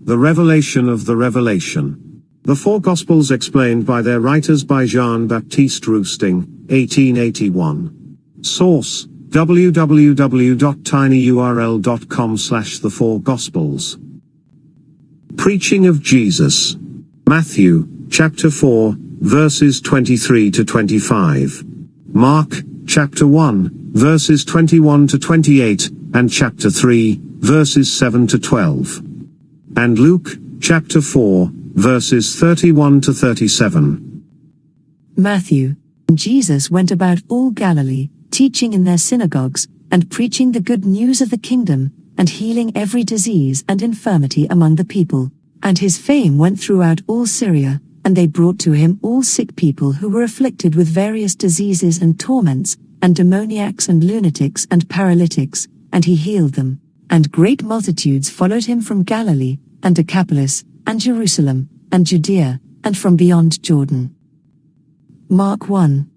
The revelation of the revelation. The four Gospels explained by their writers by Jean-Baptiste Roustaing, 1881. Source: www.tinyurl.com/the four Gospels. Preaching of Jesus. Matthew, chapter 4, verses 23 to 25. Mark, chapter 1, verses 21 to 28, and chapter 3, verses 7 to 12. And Luke, chapter 4, verses 31 to 37. Matthew. Jesus went about all Galilee, teaching in their synagogues, and preaching the good news of the kingdom, and healing every disease and infirmity among the people. And his fame went throughout all Syria, and they brought to him all sick people who were afflicted with various diseases and torments, and demoniacs and lunatics and paralytics, and he healed them. And great multitudes followed him from Galilee, and Decapolis, and Jerusalem, and Judaea, and from beyond Jordan. Mark 1.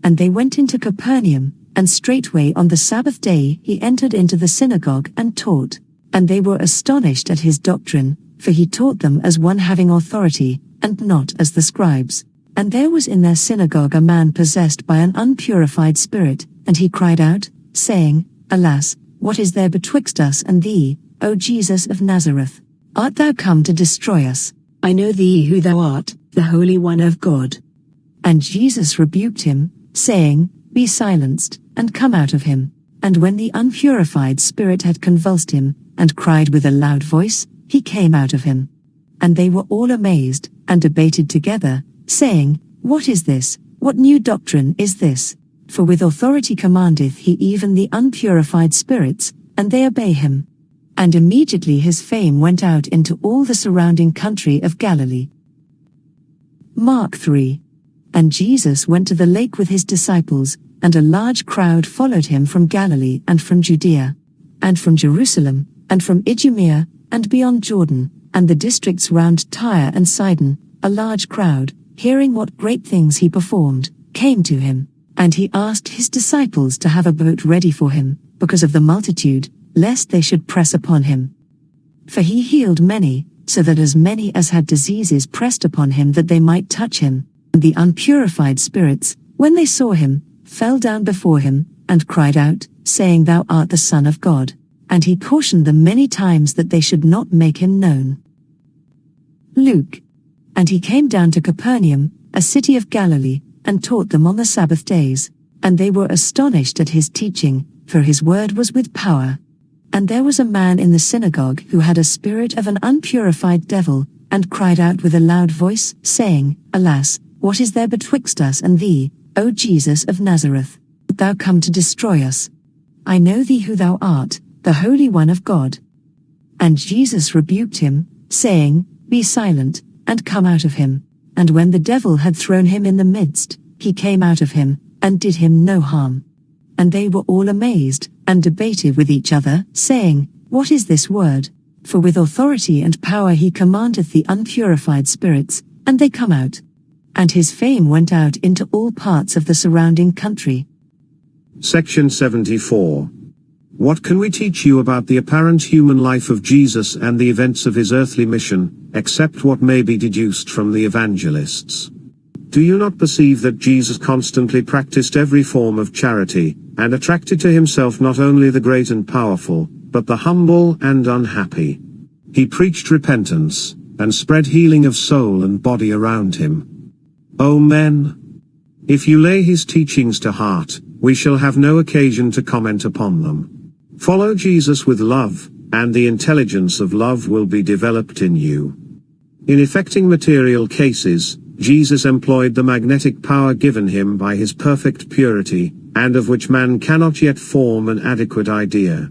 And they went into Capernaum, and straightway on the Sabbath day he entered into the synagogue and taught. And they were astonished at his doctrine, for he taught them as one having authority, and not as the scribes. And there was in their synagogue a man possessed by an unpurified spirit, and he cried out, saying, Alas, what is there betwixt us and thee, O Jesus of Nazareth? Art thou come to destroy us? I know thee who thou art, the Holy One of God. And Jesus rebuked him, saying, Be silenced, and come out of him. And when the unpurified spirit had convulsed him, and cried with a loud voice, he came out of him. And they were all amazed, and debated together, saying, What is this? What new doctrine is this? For with authority commandeth he even the unpurified spirits, and they obey him. And immediately his fame went out into all the surrounding country of Galilee. Mark 3. And Jesus went to the lake with his disciples, and a large crowd followed him from Galilee and from Judaea, and from Jerusalem, and from Idumea, and beyond Jordan, and the districts round Tyre and Sidon. A large crowd, hearing what great things he performed, came to him. And he asked his disciples to have a boat ready for him, because of the multitude, lest they should press upon him. For he healed many, so that as many as had diseases pressed upon him that they might touch him. And the unpurified spirits, when they saw him, fell down before him, and cried out, saying, Thou art the Son of God. And he cautioned them many times that they should not make him known. Luke. And he came down to Capernaum, a city of Galilee, and taught them on the Sabbath days. And they were astonished at his teaching, for his word was with power. And there was a man in the synagogue who had a spirit of an unpurified devil, and cried out with a loud voice, saying, Alas, what is there betwixt us and thee, O Jesus of Nazareth? Art thou come to destroy us? I know thee who thou art, the Holy One of God. And Jesus rebuked him, saying, Be silent, and come out of him. And when the devil had thrown him in the midst, he came out of him, and did him no harm. And they were all amazed, and debated with each other, saying, What is this word? For with authority and power he commandeth the unpurified spirits, and they come out. And his fame went out into all parts of the surrounding country. Section 74. What can we teach you about the apparent human life of Jesus and the events of his earthly mission, except what may be deduced from the evangelists? Do you not perceive that Jesus constantly practiced every form of charity, and attracted to himself not only the great and powerful, but the humble and unhappy? He preached repentance, and spread healing of soul and body around him. O men! If you lay his teachings to heart, we shall have no occasion to comment upon them. Follow Jesus with love, and the intelligence of love will be developed in you. In effecting material cases, Jesus employed the magnetic power given him by his perfect purity, and of which man cannot yet form an adequate idea.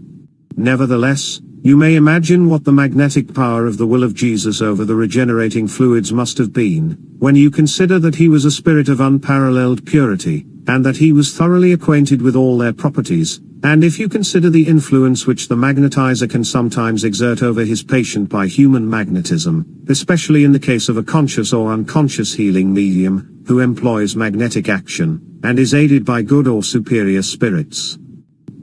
Nevertheless, you may imagine what the magnetic power of the will of Jesus over the regenerating fluids must have been, when you consider that he was a spirit of unparalleled purity, and that he was thoroughly acquainted with all their properties, and if you consider the influence which the magnetizer can sometimes exert over his patient by human magnetism, especially in the case of a conscious or unconscious healing medium, who employs magnetic action, and is aided by good or superior spirits.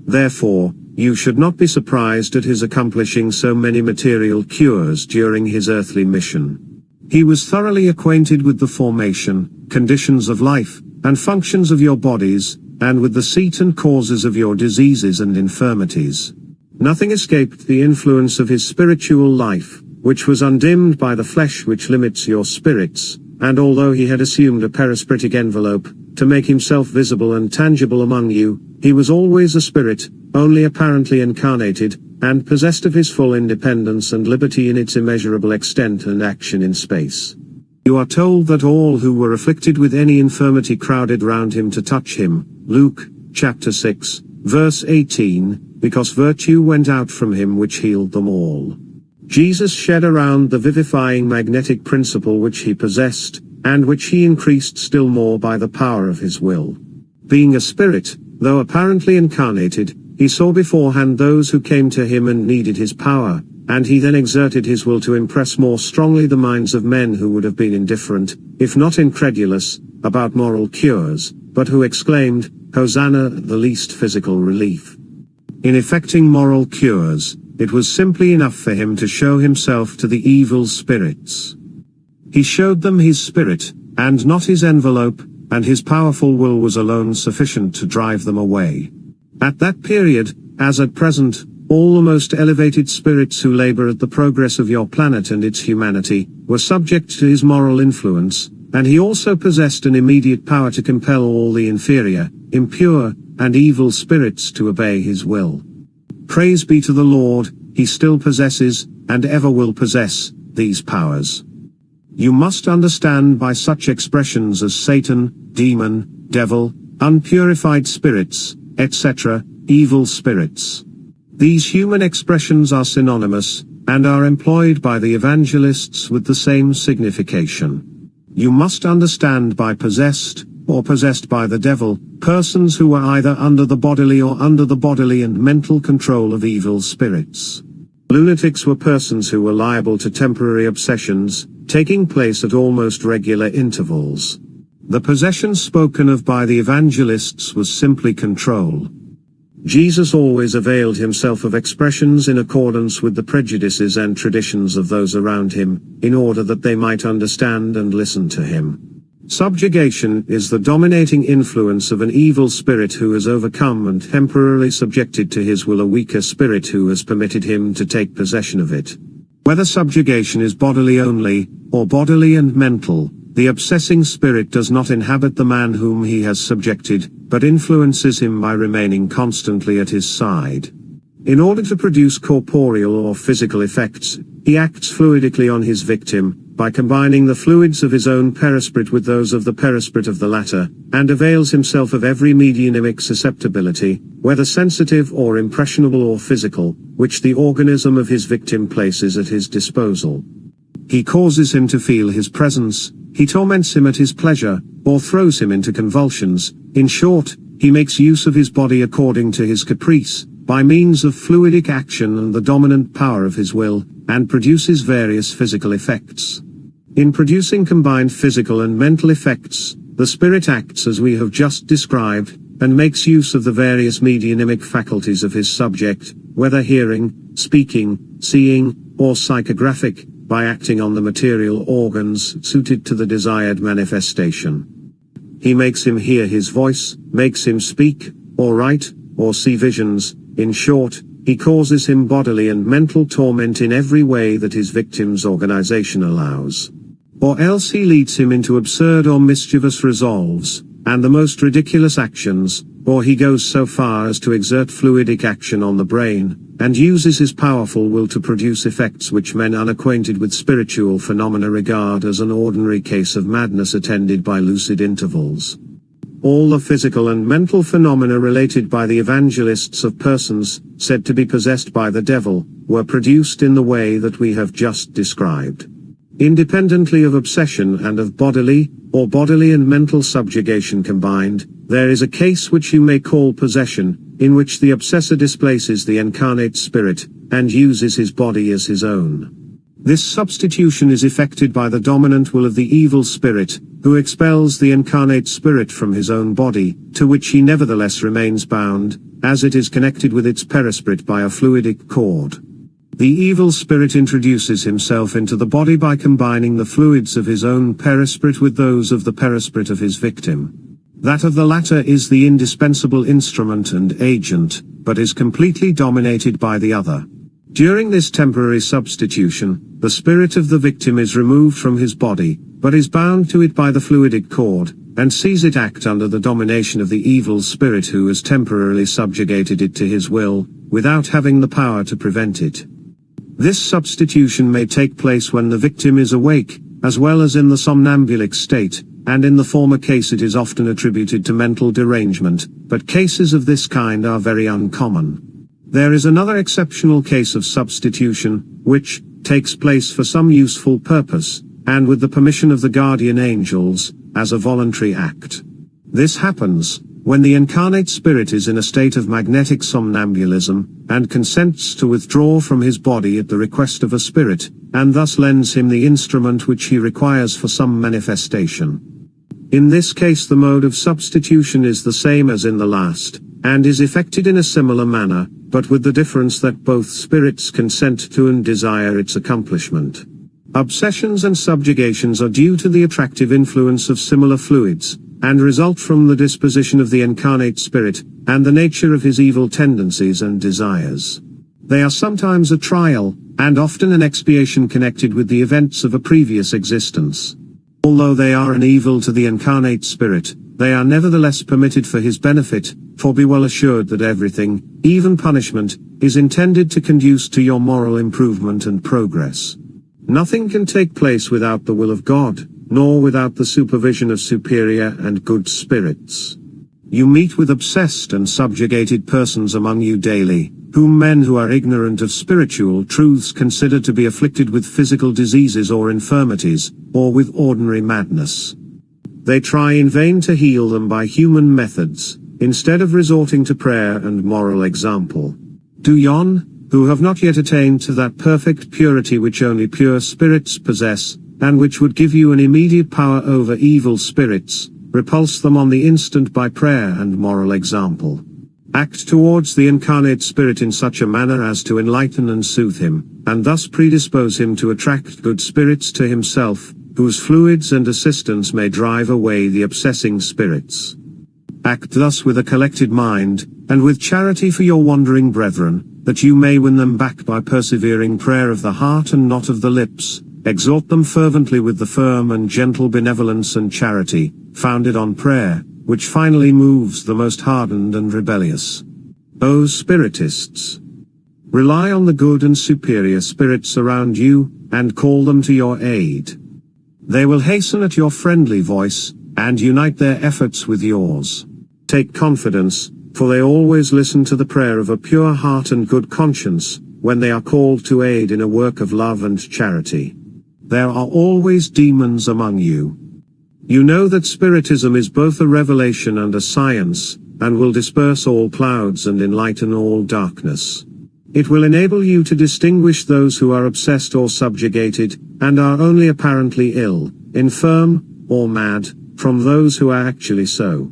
Therefore, you should not be surprised at his accomplishing so many material cures during his earthly mission. He was thoroughly acquainted with the formation, conditions of life, and functions of your bodies, and with the seat and causes of your diseases and infirmities. Nothing escaped the influence of his spiritual life, which was undimmed by the flesh which limits your spirits, and although he had assumed a perispiritic envelope, to make himself visible and tangible among you, he was always a spirit, only apparently incarnated, and possessed of his full independence and liberty in its immeasurable extent and action in space. You are told that all who were afflicted with any infirmity crowded round him to touch him, Luke, chapter 6, verse 18, because virtue went out from him which healed them all. Jesus shed around the vivifying magnetic principle which he possessed, and which he increased still more by the power of his will. Being a spirit, though apparently incarnated, he saw beforehand those who came to him and needed his power, and he then exerted his will to impress more strongly the minds of men who would have been indifferent, if not incredulous, about moral cures, but who exclaimed, Hosanna, the least physical relief. In effecting moral cures, it was simply enough for him to show himself to the evil spirits. He showed them his spirit, and not his envelope, and his powerful will was alone sufficient to drive them away. At that period, as at present, all the most elevated spirits who labor at the progress of your planet and its humanity, were subject to his moral influence, and he also possessed an immediate power to compel all the inferior, impure, and evil spirits to obey his will. Praise be to the Lord, he still possesses, and ever will possess, these powers. You must understand by such expressions as Satan, demon, devil, unpurified spirits, etc., evil spirits. These human expressions are synonymous, and are employed by the evangelists with the same signification. You must understand by possessed, or possessed by the devil, persons who are either under the bodily or under the bodily and mental control of evil spirits. Lunatics were persons who were liable to temporary obsessions, taking place at almost regular intervals. The possession spoken of by the evangelists was simply control. Jesus always availed himself of expressions in accordance with the prejudices and traditions of those around him, in order that they might understand and listen to him. Subjugation is the dominating influence of an evil spirit who has overcome and temporarily subjected to his will a weaker spirit who has permitted him to take possession of it. Whether subjugation is bodily only, or bodily and mental, the obsessing spirit does not inhabit the man whom he has subjected, but influences him by remaining constantly at his side. In order to produce corporeal or physical effects, he acts fluidically on his victim, by combining the fluids of his own perisprit with those of the perisprit of the latter, and avails himself of every mediumic susceptibility, whether sensitive or impressionable or physical, which the organism of his victim places at his disposal. He causes him to feel his presence, he torments him at his pleasure, or throws him into convulsions. In short, he makes use of his body according to his caprice, by means of fluidic action and the dominant power of his will, and produces various physical effects. In producing combined physical and mental effects, the spirit acts as we have just described, and makes use of the various mediumic faculties of his subject, whether hearing, speaking, seeing, or psychographic, by acting on the material organs suited to the desired manifestation. He makes him hear his voice, makes him speak, or write, or see visions. In short, he causes him bodily and mental torment in every way that his victim's organization allows. Or else he leads him into absurd or mischievous resolves, and the most ridiculous actions, or he goes so far as to exert fluidic action on the brain, and uses his powerful will to produce effects which men unacquainted with spiritual phenomena regard as an ordinary case of madness attended by lucid intervals. All the physical and mental phenomena related by the evangelists of persons, said to be possessed by the devil, were produced in the way that we have just described. Independently of obsession and of bodily, or bodily and mental subjugation combined, there is a case which you may call possession, in which the obsessor displaces the incarnate spirit, and uses his body as his own. This substitution is effected by the dominant will of the evil spirit, who expels the incarnate spirit from his own body, to which he nevertheless remains bound, as it is connected with its perisprit by a fluidic cord. The evil spirit introduces himself into the body by combining the fluids of his own perisprit with those of the perisprit of his victim. That of the latter is the indispensable instrument and agent, but is completely dominated by the other. During this temporary substitution, the spirit of the victim is removed from his body, but is bound to it by the fluidic cord, and sees it act under the domination of the evil spirit who has temporarily subjugated it to his will, without having the power to prevent it. This substitution may take place when the victim is awake, as well as in the somnambulic state, and in the former case it is often attributed to mental derangement, but cases of this kind are very uncommon. There is another exceptional case of substitution, which takes place for some useful purpose, and with the permission of the guardian angels, as a voluntary act. This happens when the incarnate spirit is in a state of magnetic somnambulism, and consents to withdraw from his body at the request of a spirit, and thus lends him the instrument which he requires for some manifestation. In this case the mode of substitution is the same as in the last, and is effected in a similar manner, but with the difference that both spirits consent to and desire its accomplishment. Obsessions and subjugations are due to the attractive influence of similar fluids, and result from the disposition of the incarnate spirit, and the nature of his evil tendencies and desires. They are sometimes a trial, and often an expiation connected with the events of a previous existence. Although they are an evil to the incarnate spirit, they are nevertheless permitted for his benefit, for be well assured that everything, even punishment, is intended to conduce to your moral improvement and progress. Nothing can take place without the will of God, nor without the supervision of superior and good spirits. You meet with obsessed and subjugated persons among you daily, whom men who are ignorant of spiritual truths consider to be afflicted with physical diseases or infirmities, or with ordinary madness. They try in vain to heal them by human methods, instead of resorting to prayer and moral example. Do yon, who have not yet attained to that perfect purity which only pure spirits possess, and which would give you an immediate power over evil spirits, repulse them on the instant by prayer and moral example. Act towards the incarnate spirit in such a manner as to enlighten and soothe him, and thus predispose him to attract good spirits to himself, whose fluids and assistance may drive away the obsessing spirits. Act thus with a collected mind, and with charity for your wandering brethren, that you may win them back by persevering prayer of the heart and not of the lips. Exhort them fervently with the firm and gentle benevolence and charity, founded on prayer, which finally moves the most hardened and rebellious. O spiritists! Rely on the good and superior spirits around you, and call them to your aid. They will hasten at your friendly voice, and unite their efforts with yours. Take confidence, for they always listen to the prayer of a pure heart and good conscience, when they are called to aid in a work of love and charity. There are always demons among you. You know that Spiritism is both a revelation and a science, and will disperse all clouds and enlighten all darkness. It will enable you to distinguish those who are obsessed or subjugated, and are only apparently ill, infirm, or mad, from those who are actually so.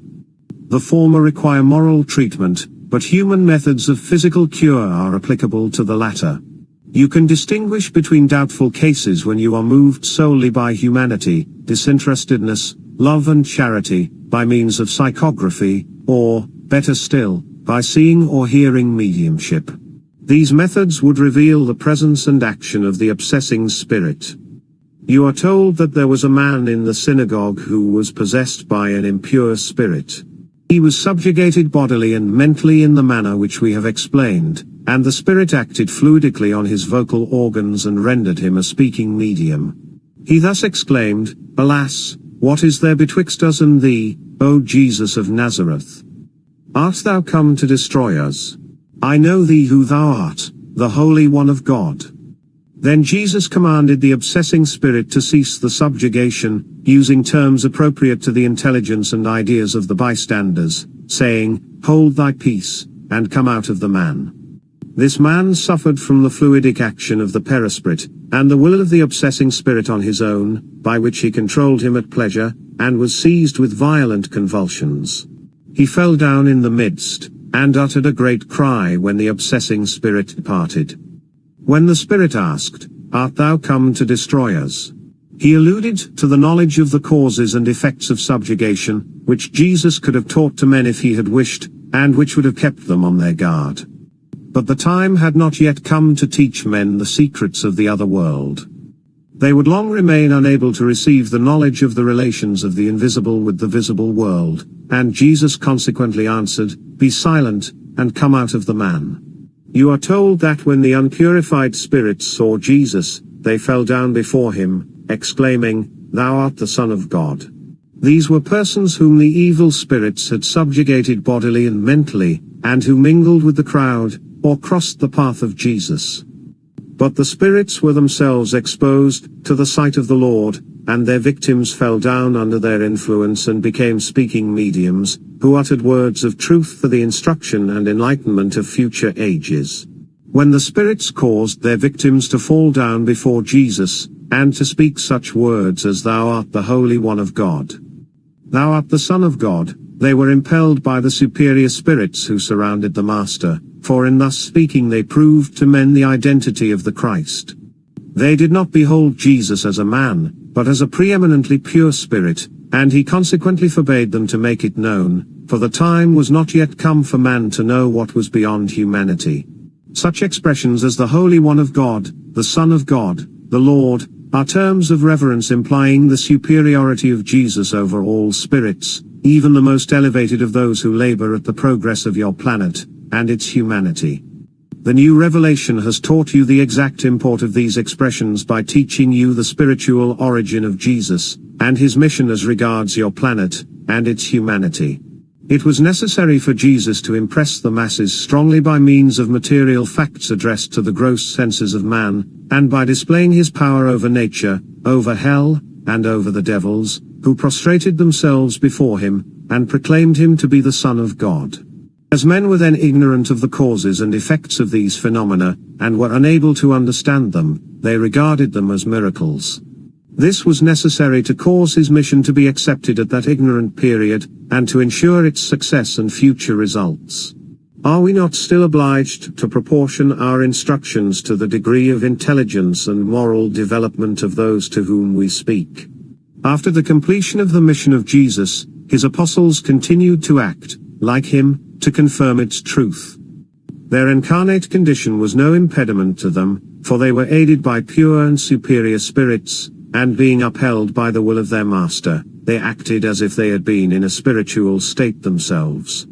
The former require moral treatment, but human methods of physical cure are applicable to the latter. You can distinguish between doubtful cases when you are moved solely by humanity, disinterestedness, love and charity, by means of psychography, or, better still, by seeing or hearing mediumship. These methods would reveal the presence and action of the obsessing spirit. You are told that there was a man in the synagogue who was possessed by an impure spirit. He was subjugated bodily and mentally in the manner which we have explained, and the spirit acted fluidically on his vocal organs and rendered him a speaking medium. He thus exclaimed, "Alas, what is there betwixt us and thee, O Jesus of Nazareth? Art thou come to destroy us? I know thee who thou art, the Holy One of God." Then Jesus commanded the obsessing spirit to cease the subjugation, using terms appropriate to the intelligence and ideas of the bystanders, saying, "Hold thy peace, and come out of the man." This man suffered from the fluidic action of the perisprit, and the will of the obsessing spirit on his own, by which he controlled him at pleasure, and was seized with violent convulsions. He fell down in the midst, and uttered a great cry when the obsessing spirit departed. When the spirit asked, "Art thou come to destroy us?" he alluded to the knowledge of the causes and effects of subjugation, which Jesus could have taught to men if he had wished, and which would have kept them on their guard. But the time had not yet come to teach men the secrets of the other world. They would long remain unable to receive the knowledge of the relations of the invisible with the visible world, and Jesus consequently answered, "Be silent, and come out of the man." You are told that when the unpurified spirits saw Jesus, they fell down before him, exclaiming, "Thou art the Son of God." These were persons whom the evil spirits had subjugated bodily and mentally, and who mingled with the crowd, or crossed the path of Jesus. But the spirits were themselves exposed to the sight of the Lord, and their victims fell down under their influence and became speaking mediums, who uttered words of truth for the instruction and enlightenment of future ages. When the spirits caused their victims to fall down before Jesus, and to speak such words as "Thou art the Holy One of God," "Thou art the Son of God," they were impelled by the superior spirits who surrounded the Master, for in thus speaking they proved to men the identity of the Christ. They did not behold Jesus as a man, but as a preeminently pure spirit, and he consequently forbade them to make it known, for the time was not yet come for man to know what was beyond humanity. Such expressions as the Holy One of God, the Son of God, the Lord, are terms of reverence implying the superiority of Jesus over all spirits, even the most elevated of those who labor at the progress of your planet, and its humanity. The new revelation has taught you the exact import of these expressions by teaching you the spiritual origin of Jesus, and his mission as regards your planet, and its humanity. It was necessary for Jesus to impress the masses strongly by means of material facts addressed to the gross senses of man, and by displaying his power over nature, over hell, and over the devils, who prostrated themselves before him, and proclaimed him to be the Son of God. As men were then ignorant of the causes and effects of these phenomena, and were unable to understand them, they regarded them as miracles. This was necessary to cause his mission to be accepted at that ignorant period, and to ensure its success and future results. Are we not still obliged to proportion our instructions to the degree of intelligence and moral development of those to whom we speak? After the completion of the mission of Jesus, his apostles continued to act, like him, to confirm its truth. Their incarnate condition was no impediment to them, for they were aided by pure and superior spirits, and being upheld by the will of their Master, they acted as if they had been in a spiritual state themselves.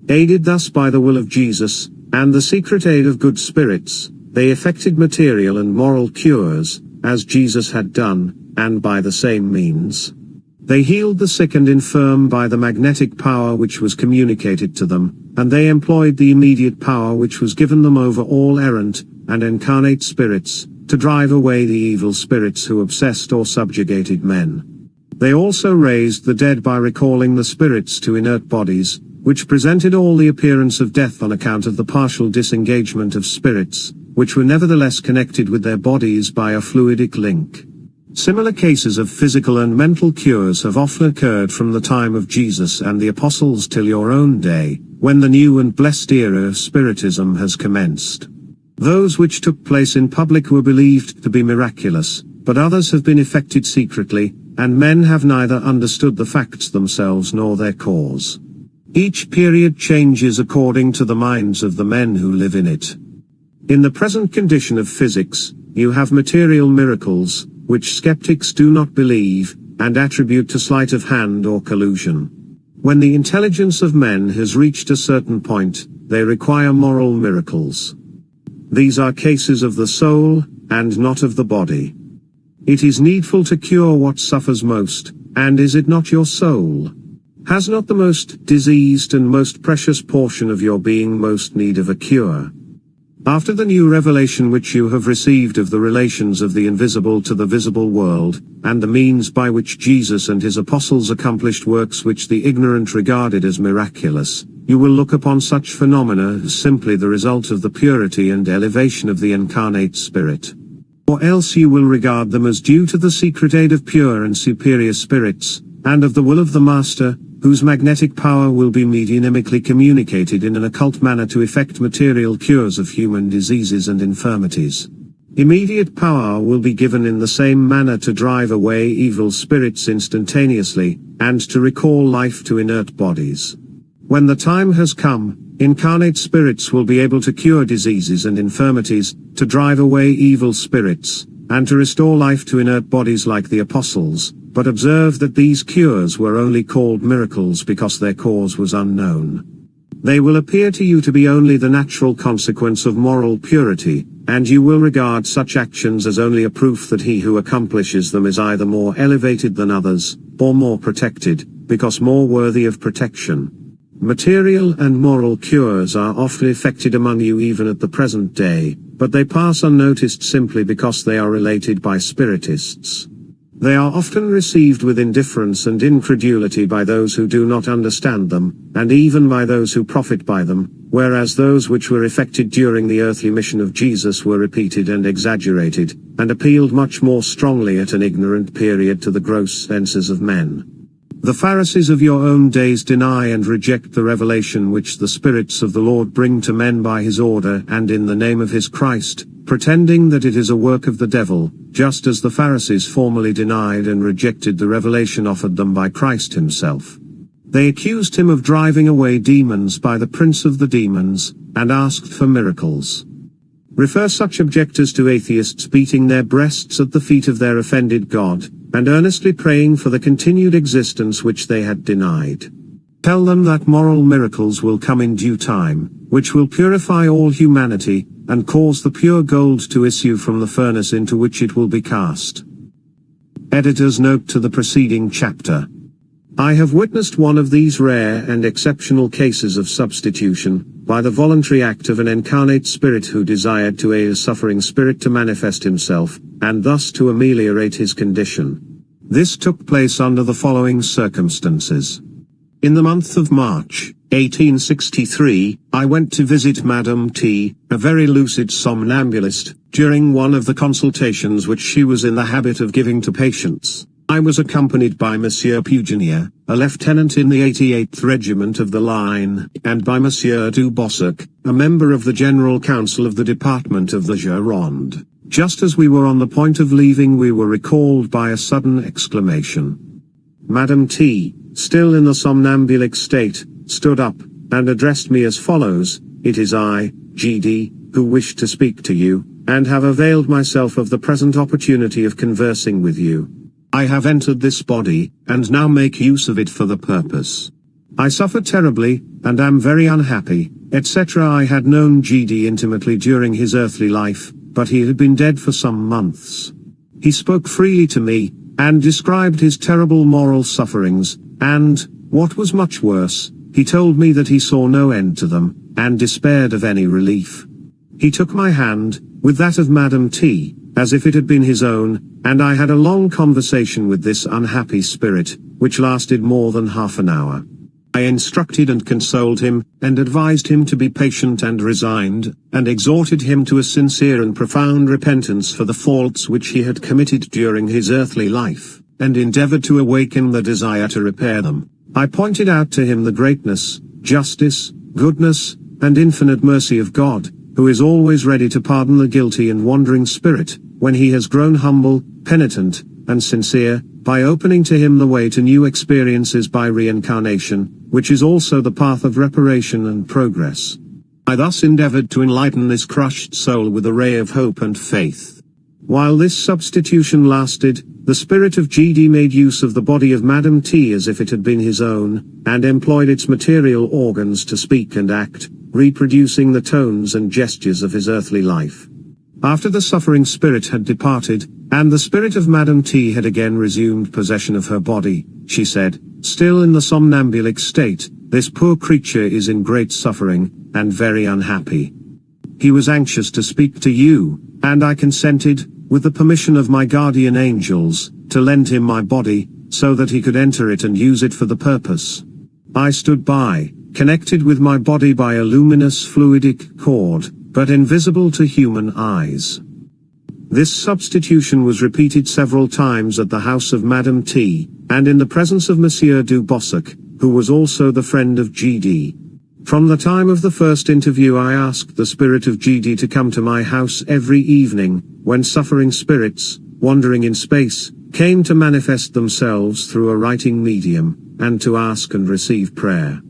Aided thus by the will of Jesus, and the secret aid of good spirits, they effected material and moral cures, as Jesus had done, and by the same means. They healed the sick and infirm by the magnetic power which was communicated to them, and they employed the immediate power which was given them over all errant and incarnate spirits, to drive away the evil spirits who obsessed or subjugated men. They also raised the dead by recalling the spirits to inert bodies, which presented all the appearance of death on account of the partial disengagement of spirits, which were nevertheless connected with their bodies by a fluidic link. Similar cases of physical and mental cures have often occurred from the time of Jesus and the apostles till your own day, when the new and blessed era of Spiritism has commenced. Those which took place in public were believed to be miraculous, but others have been effected secretly, and men have neither understood the facts themselves nor their cause. Each period changes according to the minds of the men who live in it. In the present condition of physics, you have material miracles, which skeptics do not believe, and attribute to sleight of hand or collusion. When the intelligence of men has reached a certain point, they require moral miracles. These are cases of the soul, and not of the body. It is needful to cure what suffers most, and is it not your soul? Has not the most diseased and most precious portion of your being most need of a cure? After the new revelation which you have received of the relations of the invisible to the visible world, and the means by which Jesus and his apostles accomplished works which the ignorant regarded as miraculous, you will look upon such phenomena as simply the result of the purity and elevation of the incarnate Spirit. Or else you will regard them as due to the secret aid of pure and superior spirits, and of the will of the Master, whose magnetic power will be mediumically communicated in an occult manner to effect material cures of human diseases and infirmities. Immediate power will be given in the same manner to drive away evil spirits instantaneously, and to recall life to inert bodies. When the time has come, incarnate spirits will be able to cure diseases and infirmities, to drive away evil spirits, and to restore life to inert bodies like the apostles, but observe that these cures were only called miracles because their cause was unknown. They will appear to you to be only the natural consequence of moral purity, and you will regard such actions as only a proof that he who accomplishes them is either more elevated than others, or more protected, because more worthy of protection. Material and moral cures are often effected among you even at the present day, but they pass unnoticed simply because they are related by spiritists. They are often received with indifference and incredulity by those who do not understand them, and even by those who profit by them, whereas those which were effected during the earthly mission of Jesus were repeated and exaggerated, and appealed much more strongly at an ignorant period to the gross senses of men. The Pharisees of your own days deny and reject the revelation which the spirits of the Lord bring to men by his order and in the name of his Christ, pretending that it is a work of the devil, just as the Pharisees formerly denied and rejected the revelation offered them by Christ himself. They accused him of driving away demons by the prince of the demons, and asked for miracles. Refer such objectors to atheists beating their breasts at the feet of their offended God, and earnestly praying for the continued existence which they had denied. Tell them that moral miracles will come in due time, which will purify all humanity, and cause the pure gold to issue from the furnace into which it will be cast. Editor's note to the preceding chapter. I have witnessed one of these rare and exceptional cases of substitution, by the voluntary act of an incarnate spirit who desired to aid a suffering spirit to manifest himself, and thus to ameliorate his condition. This took place under the following circumstances. In the month of March, 1863, I went to visit Madame T, a very lucid somnambulist, during one of the consultations which she was in the habit of giving to patients. I was accompanied by Monsieur Puginier, a lieutenant in the 88th Regiment of the Line, and by Monsieur Dubossac, a member of the General Council of the Department of the Gironde. Just as we were on the point of leaving, we were recalled by a sudden exclamation. Madame T, still in the somnambulic state, stood up, and addressed me as follows: "It is I, G.D., who wish to speak to you, and have availed myself of the present opportunity of conversing with you. I have entered this body, and now make use of it for the purpose. I suffer terribly, and am very unhappy, etc." I had known G.D. intimately during his earthly life, but he had been dead for some months. He spoke freely to me, and described his terrible moral sufferings, and, what was much worse, he told me that he saw no end to them, and despaired of any relief. He took my hand, with that of Madame T, as if it had been his own, and I had a long conversation with this unhappy spirit, which lasted more than half an hour. I instructed and consoled him, and advised him to be patient and resigned, and exhorted him to a sincere and profound repentance for the faults which he had committed during his earthly life, and endeavored to awaken the desire to repair them. I pointed out to him the greatness, justice, goodness, and infinite mercy of God, who is always ready to pardon the guilty and wandering spirit, when he has grown humble, penitent, and sincere, by opening to him the way to new experiences by reincarnation, which is also the path of reparation and progress. I thus endeavored to enlighten this crushed soul with a ray of hope and faith. While this substitution lasted, the spirit of G.D. made use of the body of Madame T as if it had been his own, and employed its material organs to speak and act, reproducing the tones and gestures of his earthly life. After the suffering spirit had departed, and the spirit of Madame T had again resumed possession of her body, she said, still in the somnambulic state, "This poor creature is in great suffering, and very unhappy. He was anxious to speak to you, and I consented, with the permission of my guardian angels, to lend him my body, so that he could enter it and use it for the purpose. I stood by, connected with my body by a luminous fluidic cord, but invisible to human eyes. This substitution was repeated several times at the house of Madame T, and in the presence of Monsieur du Bossac, who was also the friend of G.D. From the time of the first interview I asked the spirit of G.D. to come to my house every evening, when suffering spirits, wandering in space, came to manifest themselves through a writing medium, and to ask and receive prayer.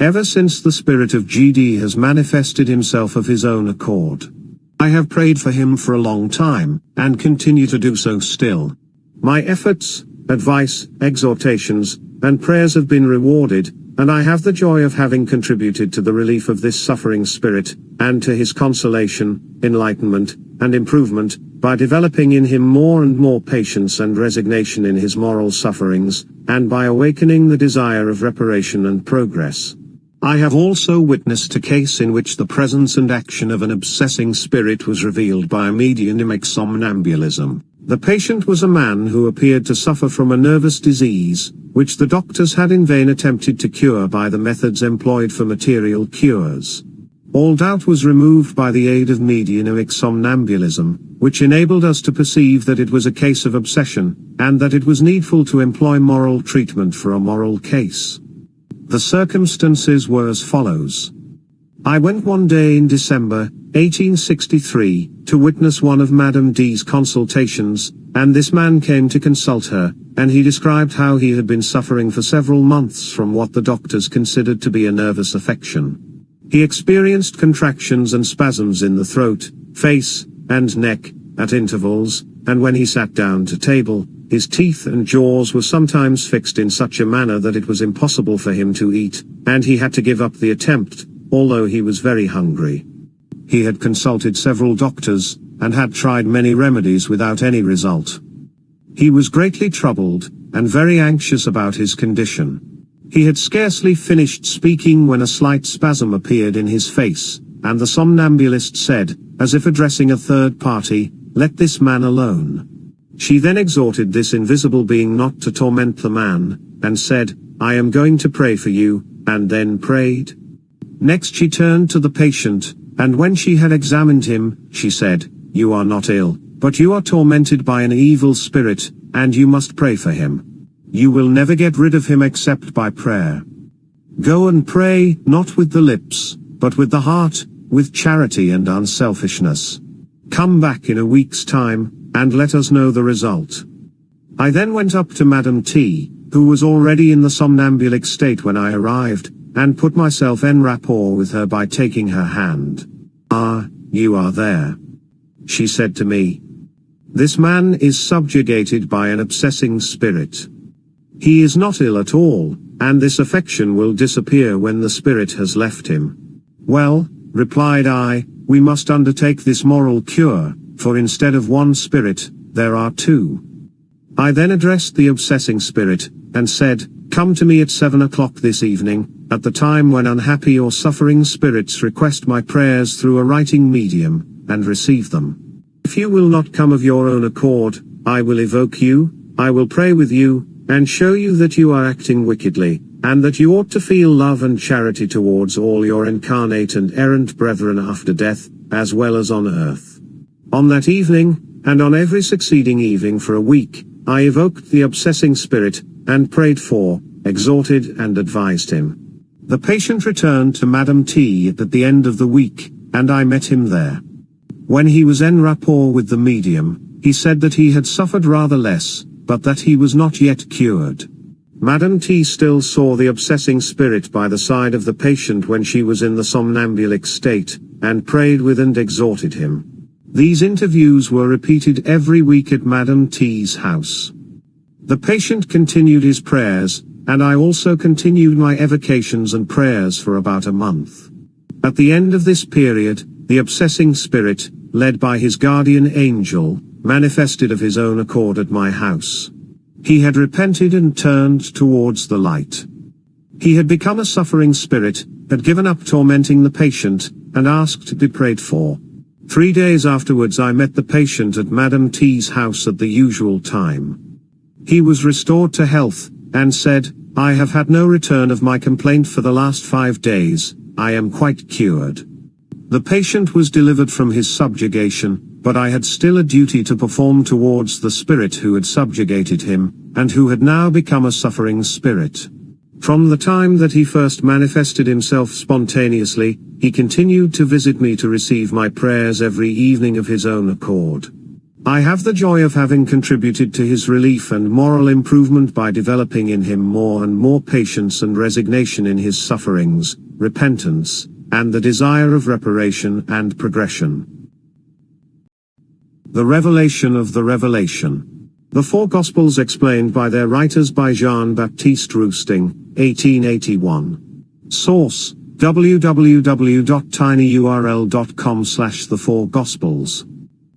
Ever since the spirit of G.D. has manifested himself of his own accord. I have prayed for him for a long time, and continue to do so still. My efforts, advice, exhortations, and prayers have been rewarded, and I have the joy of having contributed to the relief of this suffering spirit, and to his consolation, enlightenment, and improvement, by developing in him more and more patience and resignation in his moral sufferings, and by awakening the desire of reparation and progress. I have also witnessed a case in which the presence and action of an obsessing spirit was revealed by a mediumic somnambulism. The patient was a man who appeared to suffer from a nervous disease, which the doctors had in vain attempted to cure by the methods employed for material cures. All doubt was removed by the aid of mediumic somnambulism, which enabled us to perceive that it was a case of obsession, and that it was needful to employ moral treatment for a moral case. The circumstances were as follows. I went one day in December, 1863, to witness one of Madame D.'s consultations, and this man came to consult her, and he described how he had been suffering for several months from what the doctors considered to be a nervous affection. He experienced contractions and spasms in the throat, face, and neck, at intervals, and when he sat down to table, his teeth and jaws were sometimes fixed in such a manner that it was impossible for him to eat, and he had to give up the attempt, although he was very hungry. He had consulted several doctors, and had tried many remedies without any result. He was greatly troubled, and very anxious about his condition. He had scarcely finished speaking when a slight spasm appeared in his face, and the somnambulist said, as if addressing a third party, "Let this man alone." She then exhorted this invisible being not to torment the man, and said, "I am going to pray for you," and then prayed. Next she turned to the patient, and when she had examined him, she said, "You are not ill, but you are tormented by an evil spirit, and you must pray for him. You will never get rid of him except by prayer. Go and pray, not with the lips, but with the heart, with charity and unselfishness. Come back in a week's time, and let us know the result." I then went up to Madame T, who was already in the somnambulic state when I arrived, and put myself en rapport with her by taking her hand. "Ah, you are there," she said to me. "This man is subjugated by an obsessing spirit. He is not ill at all, and this affection will disappear when the spirit has left him." "Well," replied I, "we must undertake this moral cure, for instead of one spirit, there are two." I then addressed the obsessing spirit, and said, "Come to me at 7 o'clock this evening, at the time when unhappy or suffering spirits request my prayers through a writing medium, and receive them. If you will not come of your own accord, I will evoke you, I will pray with you, and show you that you are acting wickedly, and that you ought to feel love and charity towards all your incarnate and errant brethren after death, as well as on earth." On that evening, and on every succeeding evening for a week, I evoked the obsessing spirit, and prayed for, exhorted and advised him. The patient returned to Madame T at the end of the week, and I met him there. When he was en rapport with the medium, he said that he had suffered rather less, but that he was not yet cured. Madame T still saw the obsessing spirit by the side of the patient when she was in the somnambulic state, and prayed with and exhorted him. These interviews were repeated every week at Madame T.'s house. The patient continued his prayers, and I also continued my evocations and prayers for about a month. At the end of this period, the obsessing spirit, led by his guardian angel, manifested of his own accord at my house. He had repented and turned towards the light. He had become a suffering spirit, had given up tormenting the patient, and asked to be prayed for. 3 days afterwards I met the patient at Madame T.'s house at the usual time. He was restored to health, and said, "I have had no return of my complaint for the last 5 days, I am quite cured." The patient was delivered from his subjugation, but I had still a duty to perform towards the spirit who had subjugated him, and who had now become a suffering spirit. From the time that he first manifested himself spontaneously, he continued to visit me to receive my prayers every evening of his own accord. I have the joy of having contributed to his relief and moral improvement by developing in him more and more patience and resignation in his sufferings, repentance, and the desire of reparation and progression. The revelation of the revelation. The Four Gospels explained by their writers by Jean-Baptiste Roustaing, 1881. Source: www.tinyurl.com/the4gospels.